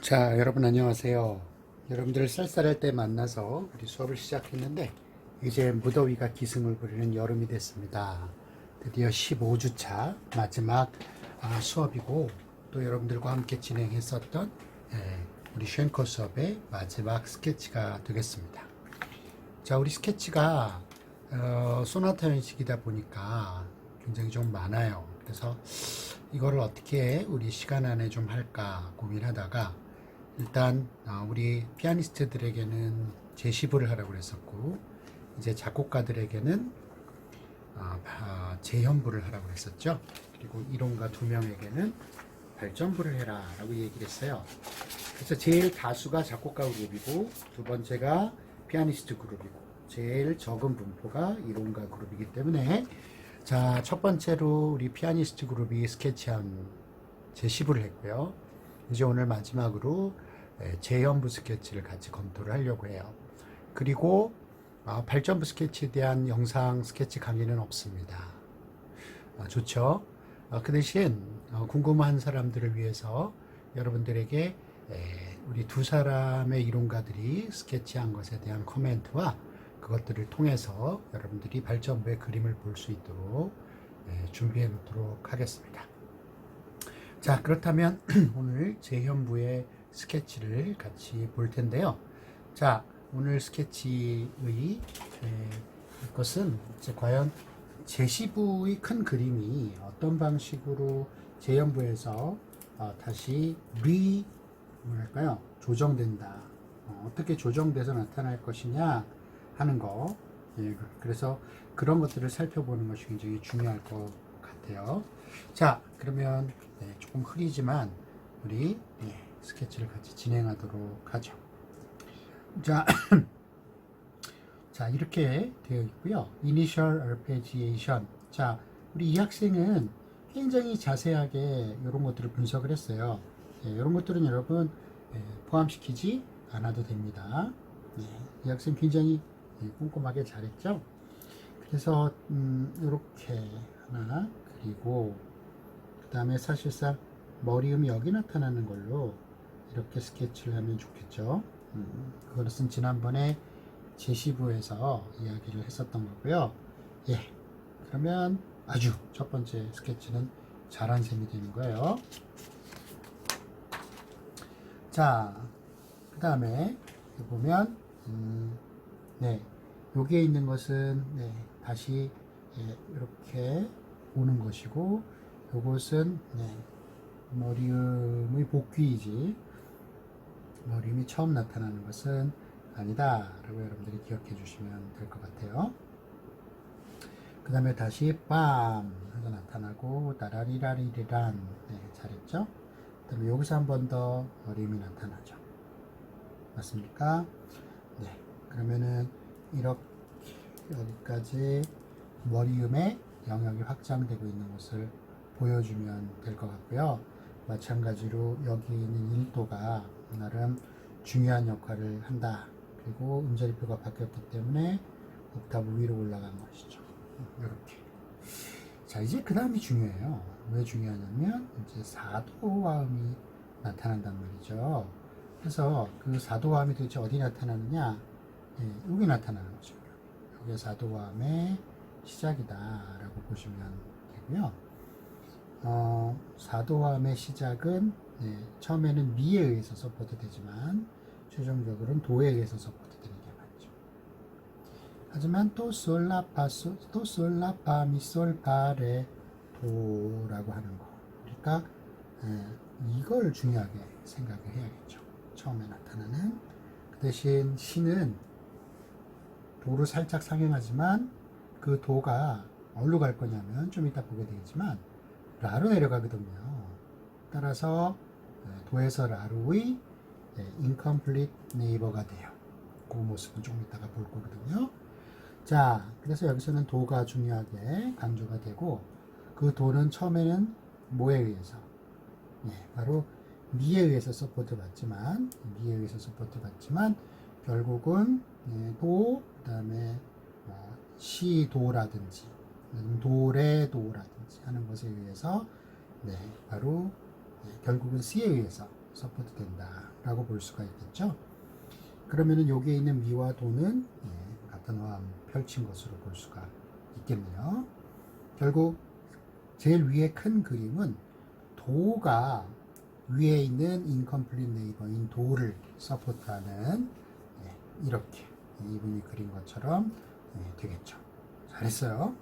자, 여러분 안녕하세요. 여러분들 쌀쌀할 때 만나서 우리 수업을 시작했는데 이제 무더위가 기승을 부리는 여름이 됐습니다. 드디어 15주차 마지막 수업이고 또 여러분들과 함께 진행했었던 우리 쉔커 수업의 마지막 스케치가 되겠습니다. 자, 우리 스케치가 소나타 형식이다 보니까 굉장히 좀 많아요. 그래서 이거를 어떻게 우리 시간 안에 좀 할까 고민하다가 일단 우리 피아니스트들에게는 제시부를 하라고 그랬었고 이제 작곡가들에게는 재현부를 하라고 했었죠. 그리고 이론가 2명에게는 발전부를 해라 라고 얘기를 했어요. 그래서 제일 다수가 작곡가 그룹이고 두 번째가 피아니스트 그룹이고 제일 적은 분포가 이론가 그룹이기 때문에 자, 첫 번째로 우리 피아니스트 그룹이 스케치한 제시부를 했고요. 이제 오늘 마지막으로 재현부 스케치를 같이 검토를 하려고 해요. 그리고 발전부 스케치에 대한 영상 스케치 강의는 없습니다. 좋죠? 그 대신 궁금한 사람들을 위해서 여러분들에게 우리 두 사람의 이론가들이 스케치한 것에 대한 코멘트와 그것들을 통해서 여러분들이 발전부의 그림을 볼 수 있도록 준비해 놓도록 하겠습니다. 자, 그렇다면 오늘 재현부의 스케치를 같이 볼 텐데요. 자, 오늘 스케치의 것은 이제 과연 제시부의 큰 그림이 어떤 방식으로 재현부에서 다시 뭐랄까요? 조정된다. 어떻게 조정돼서 나타날 것이냐 하는 거. 그래서 그런 것들을 살펴보는 것이 굉장히 중요할 것 같아요. 자, 그러면 조금 흐리지만 우리 스케치를 같이 진행하도록 하죠. 자, 자, 이렇게 되어 있고요. Initial Arpeggiation. 자, 우리 이 학생은 굉장히 자세하게 이런 것들을 분석을 했어요. 이런 것들은 여러분 포함시키지 않아도 됩니다. 이 학생 굉장히 꼼꼼하게 잘했죠. 그래서 이렇게 하나 그리고 그 다음에 사실상 머리음이 여기 나타나는 걸로 이렇게 스케치를 하면 좋겠죠. 그것은 지난번에 제시부에서 이야기를 했었던 거고요. 그러면 아주 첫 번째 스케치는 잘한 셈이 되는 거예요. 자, 그 다음에 보면 여기에 있는 것은 다시 이렇게 오는 것이고 이것은 머리음의 복귀이지 머리음이 처음 나타나는 것은 아니다 라고 여러분들이 기억해 주시면 될 것 같아요. 그 다음에 다시 빰 해서 나타나고 따라리라리리란 잘했죠. 그 다음에 여기서 한 번 더 머리음이 나타나죠. 맞습니까? 그러면은 이렇게 여기까지 머리음의 영역이 확장되고 있는 것을 보여주면 될 것 같고요. 마찬가지로 여기 있는 1도가 나름 중요한 역할을 한다. 그리고 음절이표가 바뀌었기 때문에 옥타브 위로 올라간 것이죠. 이렇게. 자, 이제 그 다음이 중요해요. 왜 중요하냐면 이제 4도화음이 나타난단 말이죠. 그래서 그 4도화음이 도대체 어디 나타나느냐? 여기 나타나는 거죠. 여기가 4도화음의 시작이다 라고 보시면 되고요. 4도화음의 시작은 처음에는 미에 의해서 서포트 되지만 최종적으로는 도에 의해서 서포트 되는 게 맞죠. 하지만 또 솔라파솔 또 솔라파 미솔 파레 도라고 하는 거. 그러니까 이걸 중요하게 생각을 해야겠죠. 처음에 나타나는 그 대신 시는 도를 살짝 상행하지만 그 도가 어디로 갈 거냐면 좀 이따 보게 되겠지만 라로 내려가거든요. 따라서 도에서 라로의 incomplete neighbor가 돼요. 그 모습은 좀 이따가 볼 거거든요. 자, 그래서 여기서는 도가 중요하게 강조가 되고 그 도는 처음에는 뭐에 의해서 바로 미에 의해서 서포트 받지만 결국은 도, 그 다음에 시도라든지 도레도라든지 하는 것에 의해서 바로 결국은 C에 의해서 서포트 된다라고 볼 수가 있겠죠. 그러면은 여기에 있는 미와 도는 같은 화음 펼친 것으로 볼 수가 있겠네요. 결국 제일 위에 큰 그림은 도가 위에 있는 incomplete neighbor인 도를 서포트하는 이렇게 이분이 그린 것처럼 되겠죠. 잘했어요.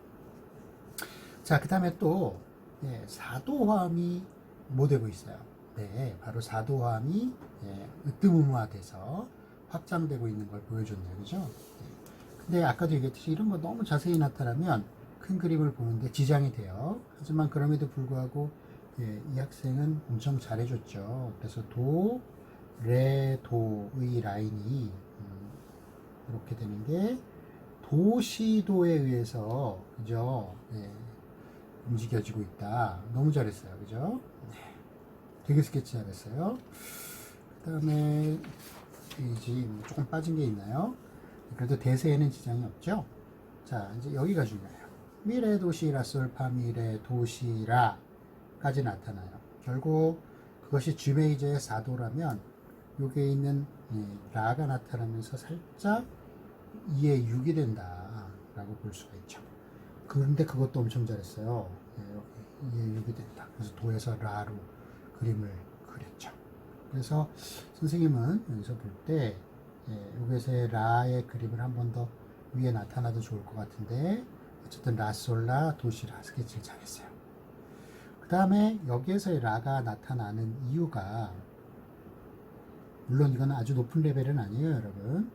자, 그 다음에 또 4도 화음이 뭐 되고 있어요? 네, 바로 4도 화음이 으뜸음화돼서 확장되고 있는 걸 보여줬네요. 그죠? 근데 아까도 얘기했듯이 이런 거 너무 자세히 나타나면 큰 그림을 보는데 지장이 돼요. 하지만 그럼에도 불구하고 이 학생은 엄청 잘해줬죠. 그래서 도, 레, 도의 라인이 이렇게 되는 게 도시도에 의해서 그죠? 움직여지고 있다. 너무 잘했어요. 그죠? 되게 스케치 잘했어요. 그 다음에 페이지 조금 빠진 게 있나요? 그래도 대세에는 지장이 없죠. 자, 이제 여기가 중요해요. 미래 도시라 솔파 미래 도시라까지 나타나요. 결국 그것이 G 메이저의 4도라면 여기에 있는 라가 나타나면서 살짝 2의 6이 된다라고 볼 수가 있죠. 그런데 그것도 엄청 잘했어요. 2의 6이 된다. 그래서 도에서 라로 그림을 그렸죠. 그래서 선생님은 여기서 볼 때 여기서의 라의 그림을 한 번 더 위에 나타나도 좋을 것 같은데 어쨌든 라솔라 도시라 스케치를 잘했어요. 그 다음에 여기에서의 라가 나타나는 이유가 물론 이건 아주 높은 레벨은 아니에요, 여러분.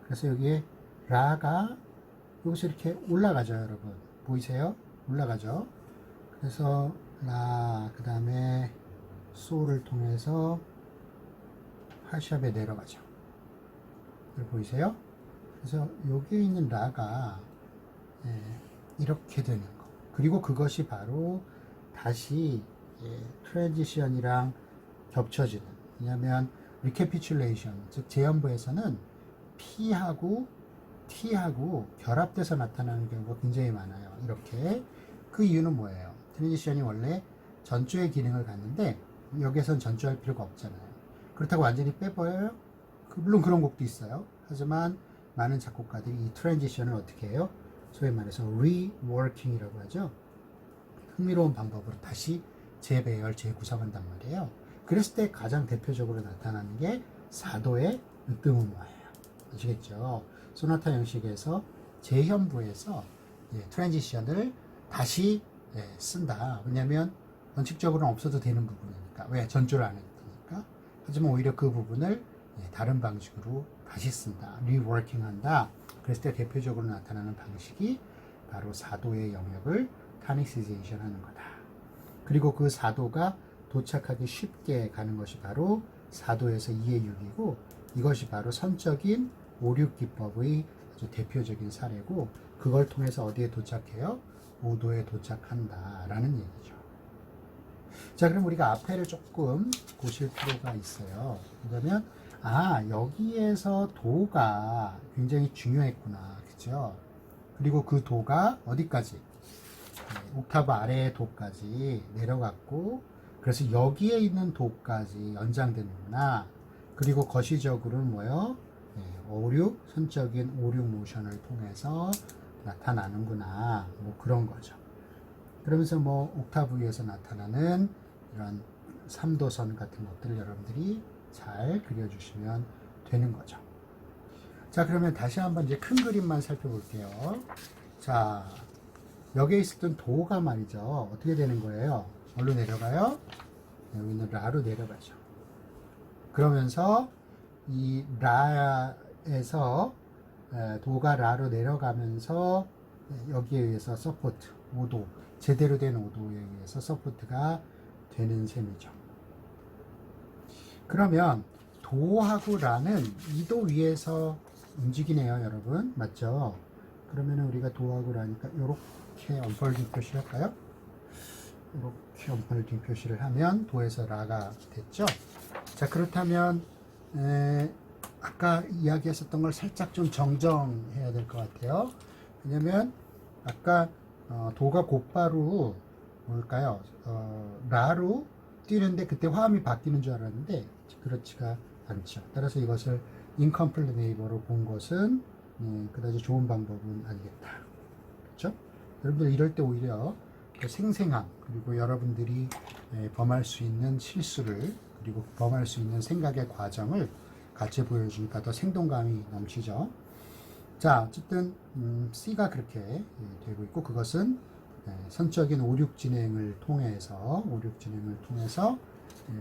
그래서 여기에 라가 여기서 이렇게 올라가죠, 여러분. 보이세요? 올라가죠. 그래서 라, 그 다음에 소를 통해서 하샵에 내려가죠. 보이세요? 그래서 여기에 있는 라가 이렇게 되는 거. 그리고 그것이 바로 다시 트랜지션이랑 겹쳐지는. 왜냐하면 리캐피출레이션, 즉 재연부에서는 P하고 T하고 결합돼서 나타나는 경우가 굉장히 많아요. 이렇게. 그 이유는 뭐예요? 트랜지션이 원래 전조의 기능을 갖는데 여기에선 전조할 필요가 없잖아요. 그렇다고 완전히 빼버려요? 물론 그런 곡도 있어요. 하지만 많은 작곡가들이 이 트랜지션을 어떻게 해요? 소위 말해서 reworking이라고 하죠. 흥미로운 방법으로 다시 재배열, 재구성한단 말이에요. 그랬을 때 가장 대표적으로 나타나는 게 4도의 으뜸음화예요. 아시겠죠? 소나타 형식에서 재현부에서 트랜지션을 다시 쓴다. 왜냐하면 원칙적으로는 없어도 되는 부분이니까. 왜? 전조를 안 했으니까. 하지만 오히려 그 부분을 다른 방식으로 다시 쓴다. 리워킹 한다. 그랬을 때 대표적으로 나타나는 방식이 바로 4도의 영역을 타닉시제이션 하는 거다. 그리고 그 4도가 도착하기 쉽게 가는 것이 바로 4도에서 2의 6이고 이것이 바로 선적인 5-6 기법의 아주 대표적인 사례고 그걸 통해서 어디에 도착해요? 5도에 도착한다 라는 얘기죠. 자, 그럼 우리가 앞에를 조금 보실 필요가 있어요. 그러면 여기에서 도가 굉장히 중요했구나. 그죠? 그리고 그 도가 어디까지? 옥타브 아래의 도까지 내려갔고 그래서 여기에 있는 도까지 연장되는구나. 그리고 거시적으로는 뭐요? 5-6, 선적인 5-6 모션을 통해서 나타나는구나. 뭐 그런 거죠. 그러면서 뭐 옥타브 위에서 나타나는 이런 3도선 같은 것들을 여러분들이 잘 그려주시면 되는 거죠. 자, 그러면 다시 한번 이제 큰 그림만 살펴볼게요. 자, 여기에 있었던 도가 말이죠. 어떻게 되는 거예요? 어디로 내려가요? 여기 있는 라로 내려가죠. 그러면서 이 라에서 도가 라로 내려가면서 여기에 의해서 서포트 5도 제대로 된 5도에 의해서 서포트가 되는 셈이죠. 그러면 도하고 라는 2도 위에서 움직이네요, 여러분. 맞죠? 그러면 우리가 도하고 라니까 이렇게 언폴딩 표시를 할까요? 이렇게 언폴딩 표시를 하면 도에서 라가 됐죠. 자, 그렇다면 아까 이야기했었던 걸 살짝 좀 정정해야 될 것 같아요. 왜냐면 아까 도가 곧바로 뭘까요? 라로 뛰는데 그때 화음이 바뀌는 줄 알았는데 그렇지가 않죠. 따라서 이것을 incomplete neighbor로 본 것은 그다지 좋은 방법은 아니겠다. 그렇죠? 여러분들 이럴 때 오히려 그 생생함 그리고 여러분들이 범할 수 있는 실수를 그리고 범할 수 있는 생각의 과정을 같이 보여주니까 더 생동감이 넘치죠. 자, 어쨌든 C가 그렇게 되고 있고 그것은 선적인 5, 6 진행을 통해서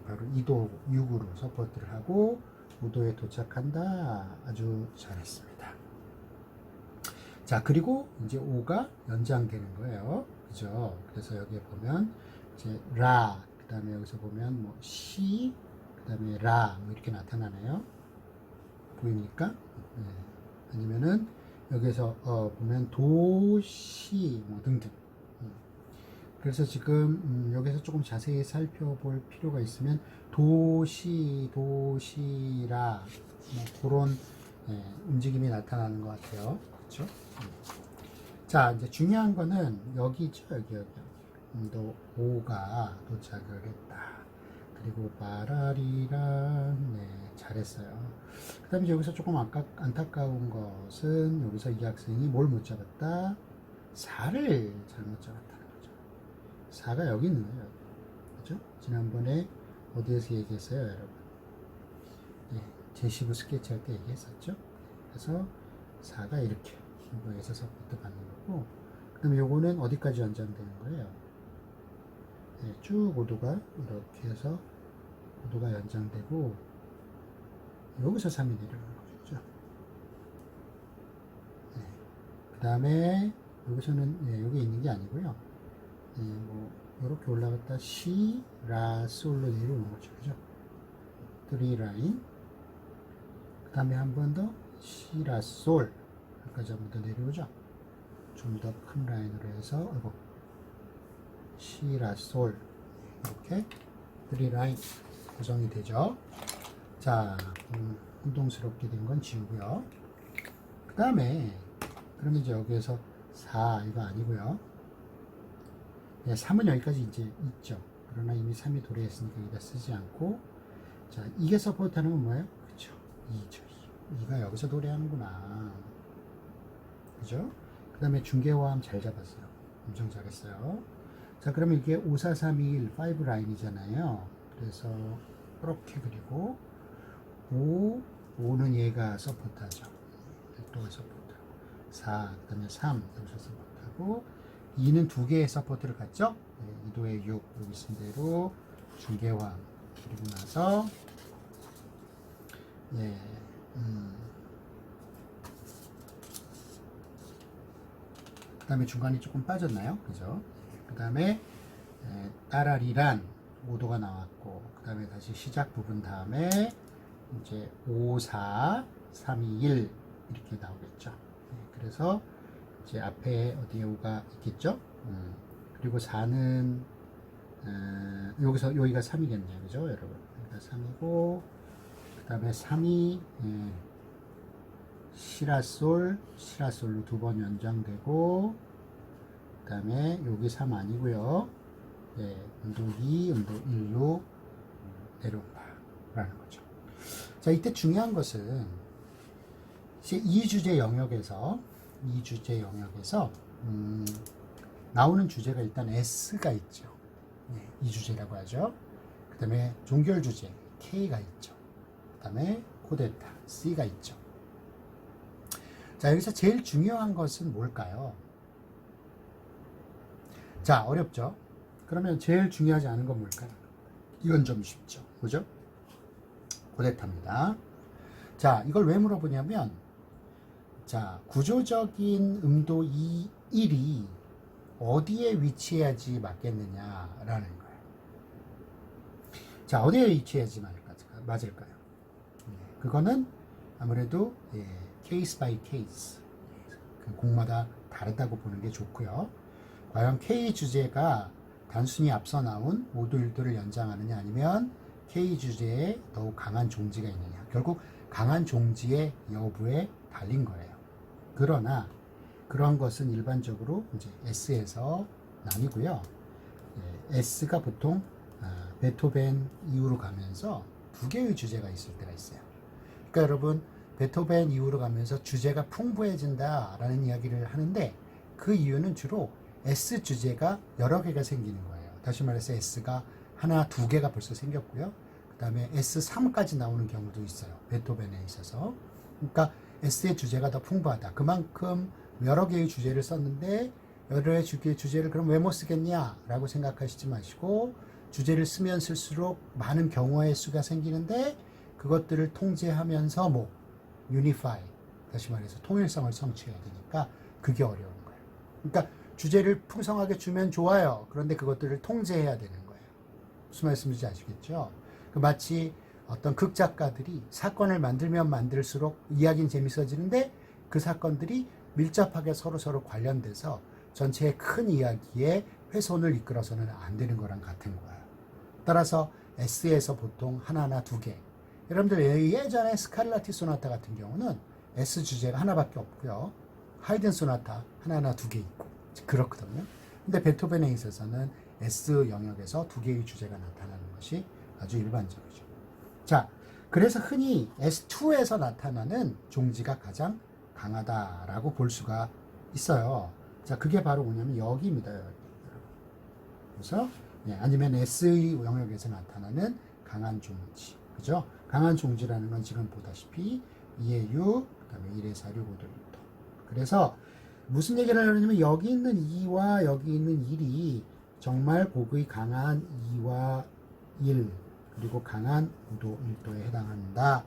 바로 2도 6으로 서포트를 하고 5도에 도착한다. 아주 잘했습니다. 자, 그리고 이제 5가 연장되는 거예요. 그죠? 그래서 여기에 보면 이제 라, 그 다음에 여기서 보면 뭐 시, 그 다음에 라, 뭐 이렇게 나타나네요. 보입니까? 네. 아니면은 여기서 보면 도, 시, 뭐 등등. 그래서 지금 여기서 조금 자세히 살펴볼 필요가 있으면 도시, 도시라 뭐 그런 움직임이 나타나는 것 같아요. 그렇죠? 자, 이제 중요한 거는 여기죠. 여기. 또 5가 도착을 했다. 그리고 바라리라 잘했어요. 그 다음에 여기서 조금 안타까운 것은 여기서 이 학생이 뭘 못 잡았다? 4를 잘못 잡았다는 거죠. 4가 여기 있는 거예요. 그죠? 지난번에 어디에서 얘기했어요, 여러분? 제시브 스케치 할 때 얘기했었죠? 그래서 4가 이렇게 여기서 서포트 받는 거고, 그 다음에 요거는 어디까지 연장되는 거예요? 쭉 5도가 이렇게 해서 5도가 연장되고, 여기서 3이 내려가는 거죠. 그 다음에 여기서는 여기 있는 게 아니고요. 뭐 이렇게 올라갔다 시, 라, 솔로 내려오는 거죠. 그죠? 3 라인. 그 다음에 한 번 더 시, 라, 솔 여기까지 한 번 더 내려오죠. 좀 더 큰 라인으로 해서 시, 라, 솔 이렇게 3 라인 구성이 되죠. 자, 혼동스럽게 된 건 지우고요. 그 다음에 그러면 이제 여기에서 4 이거 아니고요. 3은 여기까지 이제 있죠. 그러나 이미 3이 도래했으니까 여기다 쓰지 않고, 자, 이게 서포트하는 건 뭐예요? 그쵸. 2죠. 2가 여기서 도래하는구나. 그죠? 그 다음에 중계화음 잘 잡았어요. 엄청 잘했어요. 자, 그러면 이게 5, 4, 3, 2, 1, 5 라인이잖아요. 그래서 이렇게 그리고 5는 얘가 서포트하죠. 1도가 서포트하고 4, 그 다음에 3 여기서 서포트하고 2는 두 개의 서포트를 갖죠. 2도에 6 여기 쓴 대로 중계화 그리고 나서 그 다음에 중간이 조금 빠졌나요? 그죠? 그 다음에 따라리란 5도가 나왔고 그 다음에 다시 시작 부분 다음에 이제 5, 4, 3, 2, 1 이렇게 나오겠죠. 그래서 이제 앞에 어디에 5가 있겠죠. 그리고 4는 여기가 3이겠네요. 그죠, 여러분? 그러니까 3이고 그 다음에 3이 시라솔로 두 번 연장되고 그 다음에 여기 3 아니고요. 음도 2, 음도 1로 내려온다라는 거죠. 자, 이때 중요한 것은 이 주제 영역에서 나오는 주제가 일단 S가 있죠. 이 주제라고 하죠. 그 다음에 종결 주제 K가 있죠. 그 다음에 코데타 C가 있죠. 자, 여기서 제일 중요한 것은 뭘까요? 자, 어렵죠? 그러면 제일 중요하지 않은 건 뭘까요? 이건 좀 쉽죠. 그죠? 코데타입니다. 자, 이걸 왜 물어보냐면, 자, 구조적인 음도 1이 어디에 위치해야지 맞겠느냐라는 거예요. 자, 어디에 위치해야지 맞을까요? 그거는 아무래도 케이스 바이 케이스, 곡마다 다르다고 보는 게 좋고요. 과연 K 주제가 단순히 앞서 나온 5도 1도를 연장하느냐 아니면 K 주제에 더욱 강한 종지가 있느냐. 결국 강한 종지의 여부에 달린 거예요. 그러나 그러한 것은 일반적으로 이제 S에서 나뉘고요. S가 보통 베토벤 이후로 가면서 두 개의 주제가 있을 때가 있어요. 그러니까 여러분 베토벤 이후로 가면서 주제가 풍부해진다라는 이야기를 하는데 그 이유는 주로 S 주제가 여러 개가 생기는 거예요. 다시 말해서 S가 하나, 두 개가 벌써 생겼고요. 그 다음에 S3까지 나오는 경우도 있어요. 베토벤에 있어서. 그러니까 S의 주제가 더 풍부하다. 그만큼 여러 개의 주제를 썼는데 여러 개의 주제를 그럼 왜 못 쓰겠냐 라고 생각하시지 마시고 주제를 쓰면 쓸수록 많은 경우의 수가 생기는데 그것들을 통제하면서 뭐 unify, 다시 말해서 통일성을 성취해야 되니까 그게 어려운 거예요. 그러니까 주제를 풍성하게 주면 좋아요. 그런데 그것들을 통제해야 되는 거예요. 무슨 말씀인지 아시겠죠? 마치 어떤 극작가들이 사건을 만들면 만들수록 이야기는 재밌어지는데 그 사건들이 밀접하게 서로 관련돼서 전체의 큰 이야기에 훼손을 이끌어서는 안 되는 거랑 같은 거예요. 따라서 S에서 보통 하나나 두 개. 여러분들 예전에 스칼라티 소나타 같은 경우는 S 주제가 하나밖에 없고요. 하이든 소나타 하나나 두 개 있고 그렇거든요. 근데 베토벤에 있어서는 S 영역에서 두 개의 주제가 나타나는 것이 아주 일반적이죠. 자, 그래서 흔히 S2에서 나타나는 종지가 가장 강하다라고 볼 수가 있어요. 자, 그게 바로 뭐냐면 여기입니다. 여기. 그래서 아니면 S의 영역에서 나타나는 강한 종지. 그죠? 강한 종지라는 건 지금 보다시피 2의 6, 그 다음에 1의 4, 6, 5도 6도. 그래서 무슨 얘기를 하려면 여기 있는 2와 여기 있는 1이 정말 곡의 강한 2와 1 그리고 강한 5도 1도에 해당한다.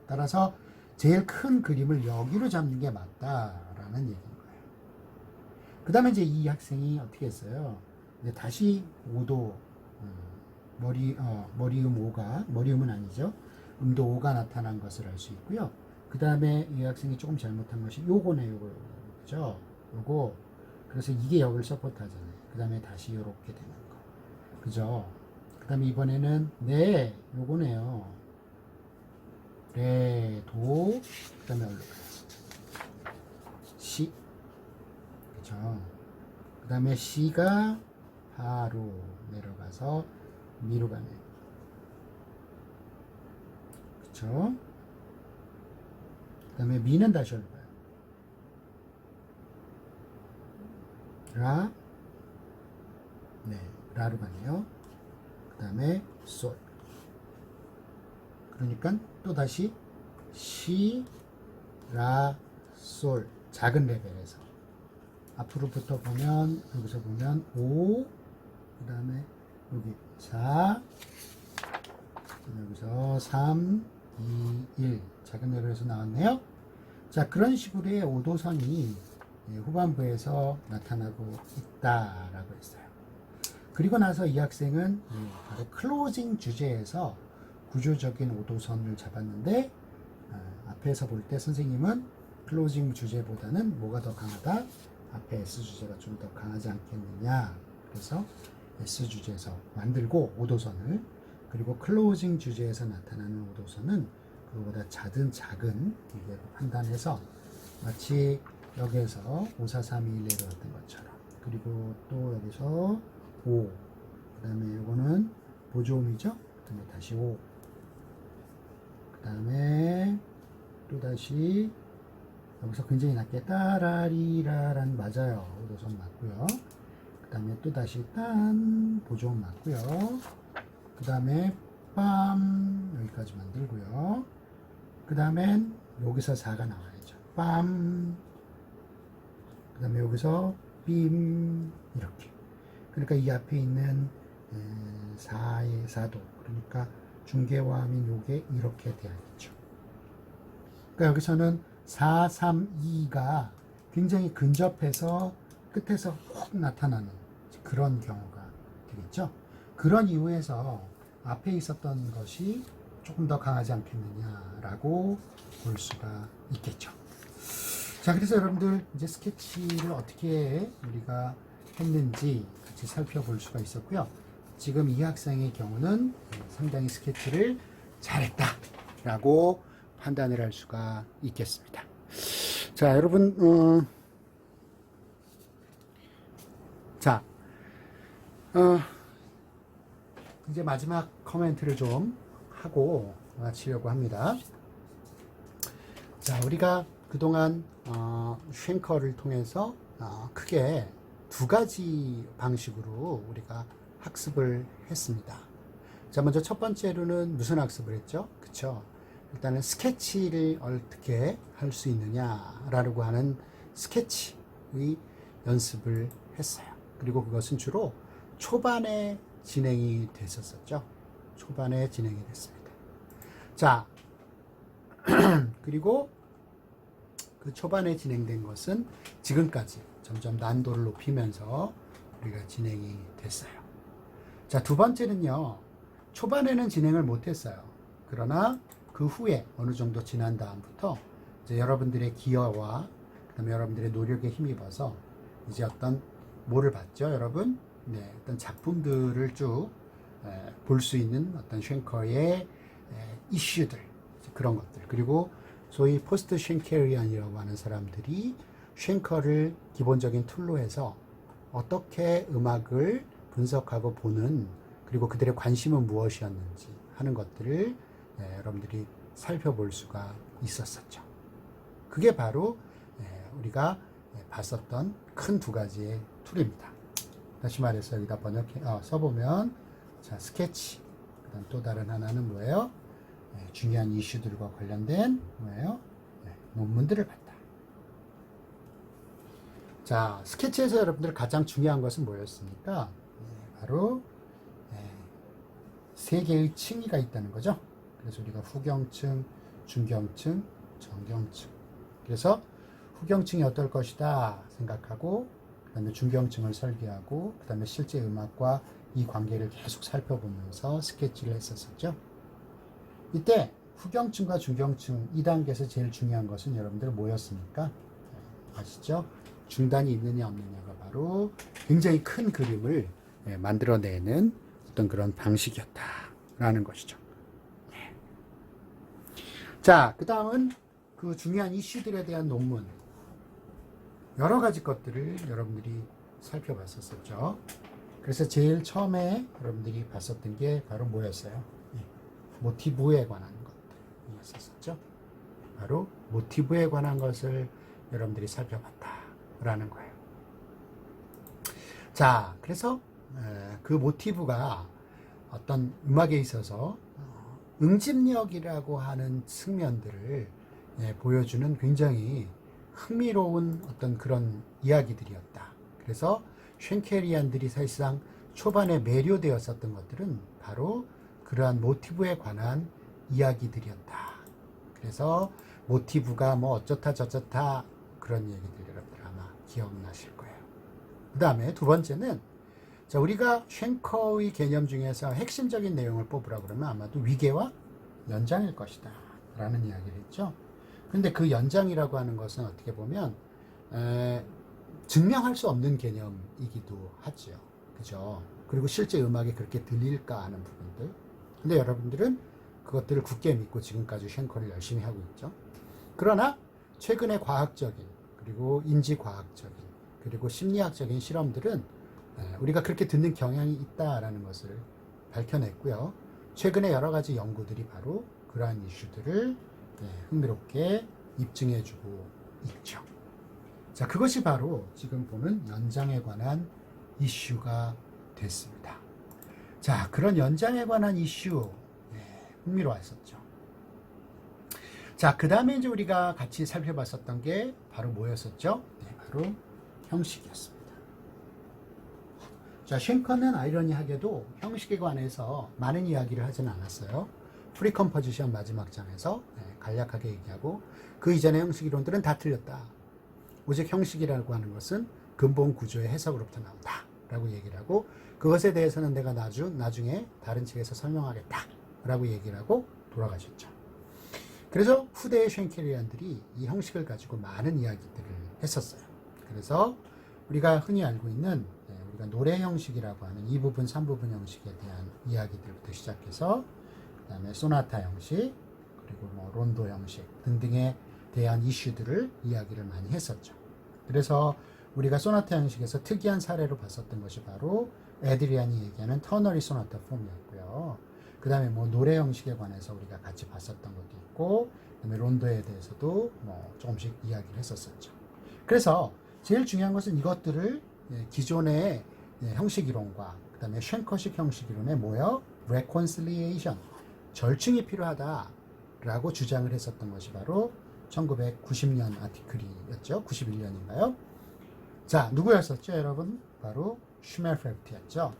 따라서 제일 큰 그림을 여기로 잡는 게 맞다라는 얘기인 거예요. 그 다음에 이제 이 학생이 어떻게 했어요? 이제 다시 5도 머리음 5가 머리음은 아니죠. 음도 5가 나타난 것을 알 수 있고요. 그 다음에 이 학생이 조금 잘못한 것이 요거네, 요거. 그죠? 요거. 그래서 이게 여기를 서포트 하잖아요. 그 다음에 다시 요렇게 되는 거. 그죠? 그 다음에 이번에는, 네, 요거네요. 레, 도, 그 다음에 올라가요. 시. 그죠? 그 다음에 시가 하로 내려가서 미로 가네. 그쵸? 그 다음에 미는 다시 올라가요. 라, 네, 라로 가네요. 그 다음에 솔. 그러니까 또 다시 시, 라, 솔. 작은 레벨에서. 앞으로부터 보면, 여기서 보면 5, 그 다음에 여기 4, 여기서 3, 2, 1. 작은 레벨에서 나왔네요. 자, 그런 식으로의 오도선이 후반부에서 나타나고 있다라고 했어요. 그리고 나서 이 학생은 바로 클로징 주제에서 구조적인 오도선을 잡았는데 앞에서 볼 때 선생님은 클로징 주제보다는 뭐가 더 강하다? 앞에 S 주제가 좀 더 강하지 않겠느냐. 그래서 S 주제에서 만들고 오도선을, 그리고 클로징 주제에서 나타나는 오도선은 그거보다 작은 기계로 판단해서 마치 여기에서 5, 4, 3, 2, 1 내려왔던 것처럼, 그리고 또 여기서 5, 그 다음에 이거는 보조음이죠. 그 다음에 다시 5, 그 다음에 또 다시 여기서 굉장히 낮게 따라리라란 맞아요. 오도선 맞고요. 그 다음에 또 다시 딴 보조음 맞고요. 그 다음에 빰 여기까지 만들고요. 그 다음엔 여기서 4가 나와야죠. 빰. 그 다음에 여기서 빔 이렇게. 그러니까 이 앞에 있는 4의 4도, 그러니까 중개화음인 요게 이렇게 돼야겠죠. 그러니까 여기서는 4, 3, 2가 굉장히 근접해서 끝에서 확 나타나는 그런 경우가 되겠죠. 그런 이유에서 앞에 있었던 것이 조금 더 강하지 않겠느냐라고 볼 수가 있겠죠. 자, 그래서 여러분들 이제 스케치를 어떻게 우리가 했는지 같이 살펴볼 수가 있었고요. 지금 이 학생의 경우는 상당히 스케치를 잘했다라고 판단을 할 수가 있겠습니다. 자, 여러분, 이제 마지막 코멘트를 좀 하고 마치려고 합니다. 자, 우리가 그동안 쉔커를 통해서 크게 두 가지 방식으로 우리가 학습을 했습니다. 자, 먼저 첫 번째로는 무슨 학습을 했죠? 그쵸? 일단은 스케치를 어떻게 할 수 있느냐라고 하는 스케치의 연습을 했어요. 그리고 그것은 주로 초반에 진행이 됐었죠. 초반에 진행이 됐습니다. 자, 그리고 그 초반에 진행된 것은 지금까지 점점 난도를 높이면서 우리가 진행이 됐어요. 자, 두 번째는요. 초반에는 진행을 못했어요. 그러나 그 후에 어느 정도 지난 다음부터 이제 여러분들의 기여와 그다음에 여러분들의 노력에 힘입어서 이제 어떤 뭐를 봤죠, 여러분? 네, 어떤 작품들을 쭉 볼 수 있는 어떤 쉔커의 이슈들, 그런 것들. 그리고 소위 포스트 쉔케리안이라고 하는 사람들이 쉔커를 기본적인 툴로 해서 어떻게 음악을 분석하고 보는, 그리고 그들의 관심은 무엇이었는지 하는 것들을 여러분들이 살펴볼 수가 있었었죠. 그게 바로 우리가 봤었던 큰 두 가지의 툴입니다. 다시 말해서 여기다 써보면, 자, 스케치. 그다음 또 다른 하나는 뭐예요? 중요한 이슈들과 관련된 뭐예요? 논문들을 봤다. 자, 스케치에서 여러분들 가장 중요한 것은 뭐였습니까? 바로 세 개의 층위가 있다는 거죠. 그래서 우리가 후경층, 중경층, 정경층. 그래서 후경층이 어떨 것이다 생각하고, 그 다음에 중경층을 설계하고, 그 다음에 실제 음악과 이 관계를 계속 살펴보면서 스케치를 했었죠. 이때 후경층과 중경층 2단계에서 제일 중요한 것은 여러분들 뭐였습니까? 아시죠? 중단이 있느냐 없느냐가 바로 굉장히 큰 그림을 만들어내는 어떤 그런 방식이었다라는 것이죠. 자, 그 다음은 그 중요한 이슈들에 대한 논문, 여러 가지 것들을 여러분들이 살펴봤었죠. 그래서 제일 처음에 여러분들이 봤었던 게 바로 뭐였어요? 모티브에 관한 것들이었었죠. 바로 모티브에 관한 것을 여러분들이 살펴봤다라는 거예요. 자, 그래서 그 모티브가 어떤 음악에 있어서 응집력이라고 하는 측면들을 보여주는 굉장히 흥미로운 어떤 그런 이야기들이었다. 그래서 쉔케리안들이 사실상 초반에 매료되었었던 것들은 바로 그러한 모티브에 관한 이야기들이었다. 그래서 모티브가 뭐 어쩌다 저쩌다 그런 얘기들 여러분들 아마 기억나실 거예요. 그 다음에 두 번째는, 자, 우리가 쉔커의 개념 중에서 핵심적인 내용을 뽑으라 그러면 아마도 위계와 연장일 것이다 라는 이야기를 했죠. 근데 그 연장이라고 하는 것은 어떻게 보면 증명할 수 없는 개념이기도 하죠. 그죠? 그리고 실제 음악이 그렇게 들릴까 하는 부분들. 근데 여러분들은 그것들을 굳게 믿고 지금까지 쉔커를 열심히 하고 있죠. 그러나 최근의 과학적인, 그리고 인지과학적인, 그리고 심리학적인 실험들은 우리가 그렇게 듣는 경향이 있다라는 것을 밝혀냈고요. 최근에 여러 가지 연구들이 바로 그러한 이슈들을 흥미롭게 입증해주고 있죠. 자, 그것이 바로 지금 보는 연장에 관한 이슈가 됐습니다. 자, 그런 연장에 관한 이슈, 흥미로웠었죠. 자, 그 다음에 이제 우리가 같이 살펴봤었던 게 바로 뭐였었죠? 바로 형식이었습니다. 자, 쉔커는 아이러니하게도 형식에 관해서 많은 이야기를 하지는 않았어요. 프리컴포지션 마지막 장에서 간략하게 얘기하고, 그 이전의 형식 이론들은 다 틀렸다. 오직 형식이라고 하는 것은 근본 구조의 해석으로부터 나온다 라고 얘기를 하고, 그것에 대해서는 내가 나중에 다른 책에서 설명하겠다 라고 얘기를 하고 돌아가셨죠. 그래서 후대의 쉔케리안들이 이 형식을 가지고 많은 이야기들을 했었어요. 그래서 우리가 흔히 알고 있는 우리가 노래 형식이라고 하는 2부분, 3부분 형식에 대한 이야기들부터 시작해서, 그 다음에 소나타 형식, 그리고 뭐 론도 형식 등등에 대한 이슈들을 이야기를 많이 했었죠. 그래서 우리가 소나타 형식에서 특이한 사례로 봤었던 것이 바로 에드리안이 얘기하는 터너리 소나타 폼이었고요. 그 다음에 뭐 노래 형식에 관해서 우리가 같이 봤었던 것도 있고, 그 다음에 론도에 대해서도 뭐 조금씩 이야기를 했었었죠. 그래서 제일 중요한 것은 이것들을 기존의 형식 이론과 그 다음에 쉔커식 형식 이론에 뭐요? reconciliation, 절충이 필요하다라고 주장을 했었던 것이 바로 1990년 아티클이었죠. 91년인가요? 자, 누구였었죠, 여러분? 바로 슈멜프레프트였죠.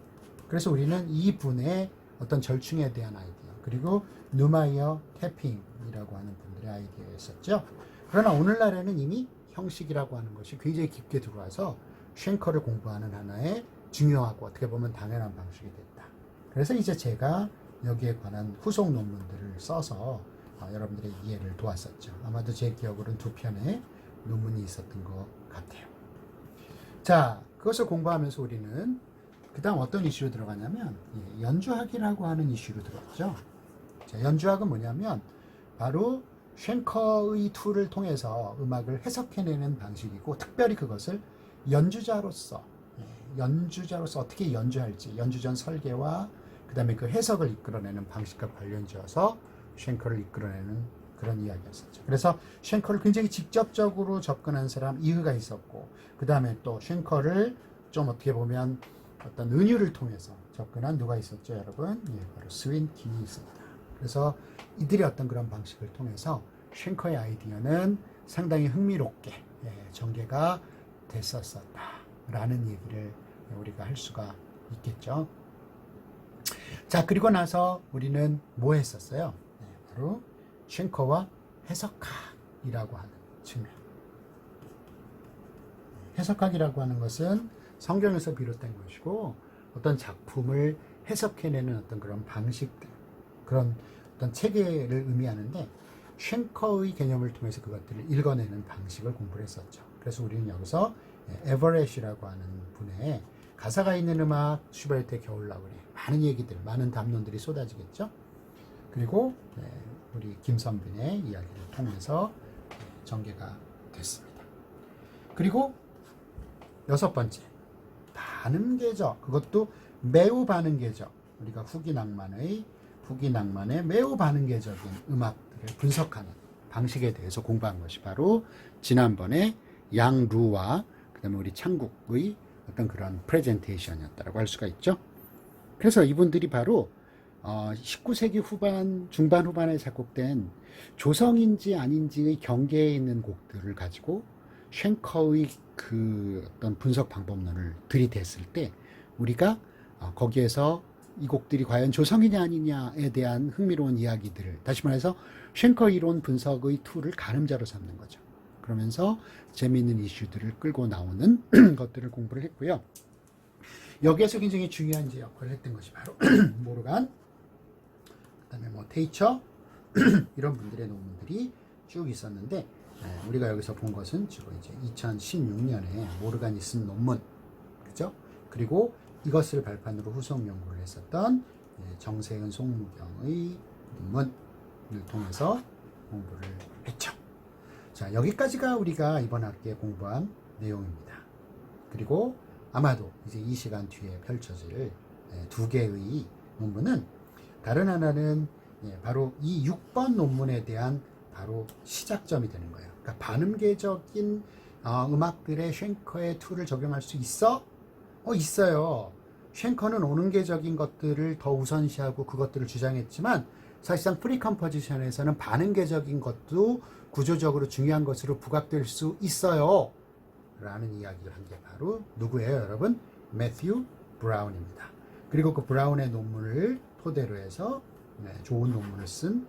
그래서 우리는 이 분의 어떤 절충에 대한 아이디어, 그리고 누마이어 태핑이라고 하는 분들의 아이디어였었죠. 그러나 오늘날에는 이미 형식이라고 하는 것이 굉장히 깊게 들어와서 쉔커를 공부하는 하나의 중요하고 어떻게 보면 당연한 방식이 됐다. 그래서 이제 제가 여기에 관한 후속 논문들을 써서 여러분들의 이해를 도왔었죠. 아마도 제 기억으로는 2편의 논문이 있었던 것 같아요. 자, 그것을 공부하면서 우리는 그 다음 어떤 이슈로 들어가냐면 연주학이라고 하는 이슈로 들어갔죠. 자, 연주학은 뭐냐면 바로 쉔커의 툴을 통해서 음악을 해석해내는 방식이고, 특별히 그것을 연주자로서 어떻게 연주할지, 연주전 설계와 그 다음에 그 해석을 이끌어내는 방식과 관련지어서 쉔커를 이끌어내는 그런 이야기였었죠. 그래서 쉔커를 굉장히 직접적으로 접근한 사람 이흐가 있었고, 그 다음에 또 쉔커를 좀 어떻게 보면 어떤 은유를 통해서 접근한 누가 있었죠, 여러분? 바로 스윈킨이 있습니다. 그래서 이들의 어떤 그런 방식을 통해서 쉔커의 아이디어는 상당히 흥미롭게 전개가 됐었다라는 얘기를 우리가 할 수가 있겠죠. 자, 그리고 나서 우리는 뭐 했었어요? 바로 쉔커와 해석학이라고 하는 측면. 해석학이라고 하는 것은 성경에서 비롯된 것이고, 어떤 작품을 해석해내는 어떤 그런 방식들, 그런 어떤 체계를 의미하는데, 쉔커의 개념을 통해서 그것들을 읽어내는 방식을 공부를 했었죠. 그래서 우리는 여기서 에버렛이라고 하는 분의 가사가 있는 음악, 슈베르트의 겨울나그네, 많은 얘기들, 많은 담론들이 쏟아지겠죠. 그리고 우리 김선빈의 이야기를 통해서 전개가 됐습니다. 그리고 6번째, 반음계적, 그것도 매우 반음계적, 우리가 후기 낭만의 매우 반음계적인 음악들을 분석하는 방식에 대해서 공부한 것이 바로 지난번에 양루와 그 다음에 우리 창국의 어떤 그런 프레젠테이션이었다고 할 수가 있죠. 그래서 이분들이 바로 19세기 중반 후반에 작곡된 조성인지 아닌지의 경계에 있는 곡들을 가지고 쉔커의 그 어떤 분석 방법론을 들이댔을 때, 우리가 거기에서 이 곡들이 과연 조성이냐 아니냐에 대한 흥미로운 이야기들을, 다시 말해서 쉔커 이론 분석의 툴을 가늠자로 삼는 거죠. 그러면서 재미있는 이슈들을 끌고 나오는 것들을 공부를 했고요. 여기에서 굉장히 중요한 이제 역할을 했던 것이 바로 모르간, 그 다음에 뭐 테이처 이런 분들의 논문들이 쭉 있었는데, 우리가 여기서 본 것은 주로 이제 2016년에 모르간이 쓴 논문, 그죠? 그리고 이것을 발판으로 후속 연구를 했었던 정세은 송무경의 논문을 통해서 공부를 했죠. 자, 여기까지가 우리가 이번 학기에 공부한 내용입니다. 그리고 아마도 이제 이 시간 뒤에 펼쳐질 2개의 논문은, 다른 하나는 바로 이 6번 논문에 대한 바로 시작점이 되는 거예요. 그러니까 반음계적인 음악들의 쉔커의 툴을 적용할 수 있어? 있어요. 쉔커는 오능계적인 것들을 더 우선시하고 그것들을 주장했지만, 사실상 프리컴포지션에서는 반음계적인 것도 구조적으로 중요한 것으로 부각될 수 있어요 라는 이야기를 한 게 바로 누구예요, 여러분? 매튜 브라운입니다. 그리고 그 브라운의 논문을 토대로 해서 좋은 논문을 쓴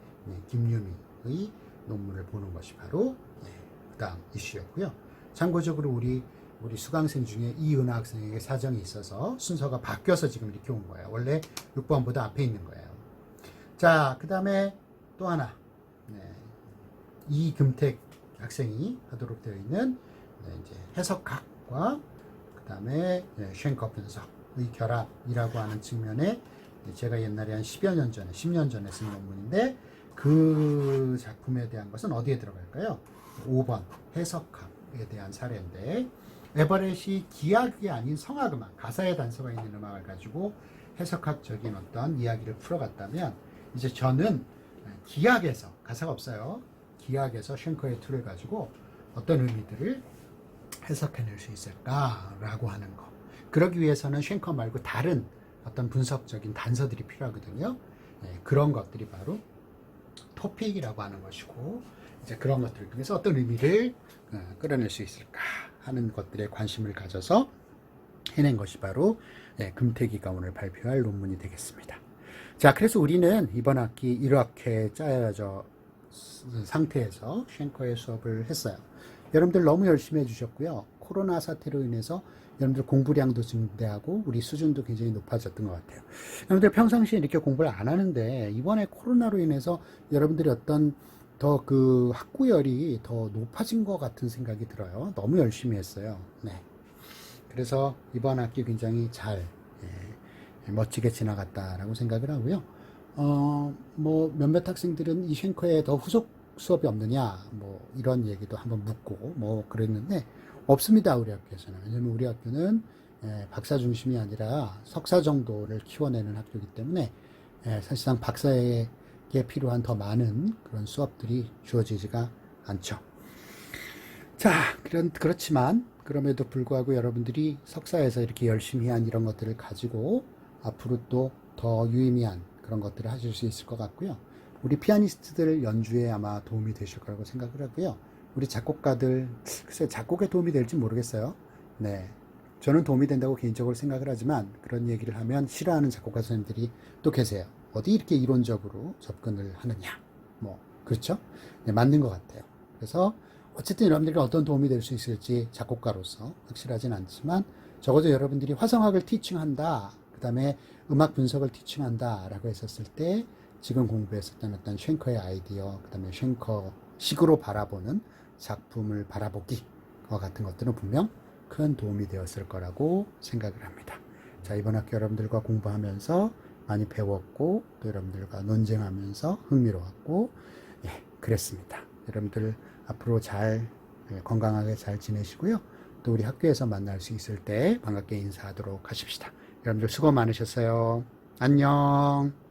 김유미의 논문을 보는 것이 바로 그 다음 이슈였고요. 참고적으로 우리 수강생 중에 이은하 학생에게 사정이 있어서 순서가 바뀌어서 지금 이렇게 온 거예요. 원래 6번보다 앞에 있는 거예요. 자, 그 다음에 또 하나, 이금택 학생이 하도록 되어 있는 이제 해석학과 그 다음에 쉔커 분석의 결합이라고 하는 측면에, 제가 옛날에 한 10년 전에 쓴 논문인데, 그 작품에 대한 것은 어디에 들어갈까요? 5번 해석학에 대한 사례인데, 에버렛이 기악이 아닌 성악 음악, 가사에 단서가 있는 음악을 가지고 해석학적인 어떤 이야기를 풀어갔다면, 이제 저는 기악에서, 가사가 없어요, 기악에서 쉔커의 툴을 가지고 어떤 의미들을 해석해낼 수 있을까라고 하는 거. 그러기 위해서는 쉔커 말고 다른 어떤 분석적인 단서들이 필요하거든요. 그런 것들이 바로 토픽이라고 하는 것이고, 이제 그런 것들을 통해서 어떤 의미를 끌어낼 수 있을까 하는 것들에 관심을 가져서 해낸 것이 바로 금태기가 오늘 발표할 논문이 되겠습니다. 자, 그래서 우리는 이번 학기 이렇게 짜여져 상태에서 쉔커의 수업을 했어요. 여러분들 너무 열심히 해주셨고요. 코로나 사태로 인해서 여러분들 공부량도 증대하고 우리 수준도 굉장히 높아졌던 것 같아요. 여러분들 평상시에 이렇게 공부를 안 하는데 이번에 코로나로 인해서 여러분들이 어떤 더 그 학구열이 더 높아진 것 같은 생각이 들어요. 너무 열심히 했어요. 네. 그래서 이번 학기 굉장히 잘 멋지게 지나갔다라고 생각을 하고요. 뭐 몇몇 학생들은 이 쉔커에 더 후속 수업이 없느냐 뭐 이런 얘기도 한번 묻고 뭐 그랬는데 없습니다. 우리 학교에서는. 왜냐면 우리 학교는 박사 중심이 아니라 석사 정도를 키워내는 학교이기 때문에 사실상 박사에게 필요한 더 많은 그런 수업들이 주어지지가 않죠. 자, 그렇지만 그럼에도 불구하고 여러분들이 석사에서 이렇게 열심히 한 이런 것들을 가지고 앞으로 또 더 유의미한 그런 것들을 하실 수 있을 것 같고요. 우리 피아니스트들 연주에 아마 도움이 되실 거라고 생각을 하고요. 우리 작곡가들, 글쎄 작곡에 도움이 될지 모르겠어요. 네, 저는 도움이 된다고 개인적으로 생각을 하지만 그런 얘기를 하면 싫어하는 작곡가 선생님들이 또 계세요. 어디 이렇게 이론적으로 접근을 하느냐. 뭐 그렇죠? 네, 맞는 것 같아요. 그래서 어쨌든 여러분들이 어떤 도움이 될 수 있을지 작곡가로서 확실하진 않지만 적어도 여러분들이 화성학을 티칭한다, 그 다음에 음악 분석을 티칭한다 라고 했었을 때 지금 공부했었던 어떤 쉔커의 아이디어, 그 다음에 쉔커 식으로 바라보는 작품을 바라보기와 같은 것들은 분명 큰 도움이 되었을 거라고 생각을 합니다. 자, 이번 학기 여러분들과 공부하면서 많이 배웠고 또 여러분들과 논쟁하면서 흥미로웠고 그랬습니다. 여러분들 앞으로 잘 건강하게 잘 지내시고요. 또 우리 학교에서 만날 수 있을 때 반갑게 인사하도록 하십시다. 여러분들 수고 많으셨어요. 안녕.